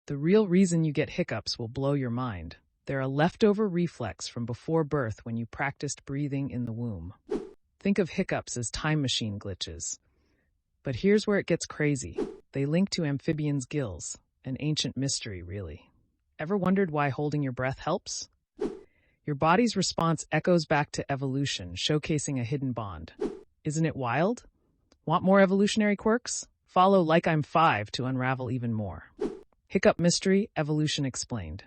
The real reason you get hiccups will blow your mind. They're a leftover reflex from before birth when you practiced breathing in the womb. Think of hiccups as time machine glitches. But here's where it gets crazy. They link to amphibians' gills, an ancient mystery, really. Ever wondered why holding your breath helps? Your body's response echoes back to evolution, showcasing a hidden bond. Isn't it wild? Want more evolutionary quirks? Follow Like I'm 5 to unravel even more. Hiccup Mystery, Evolution Explained.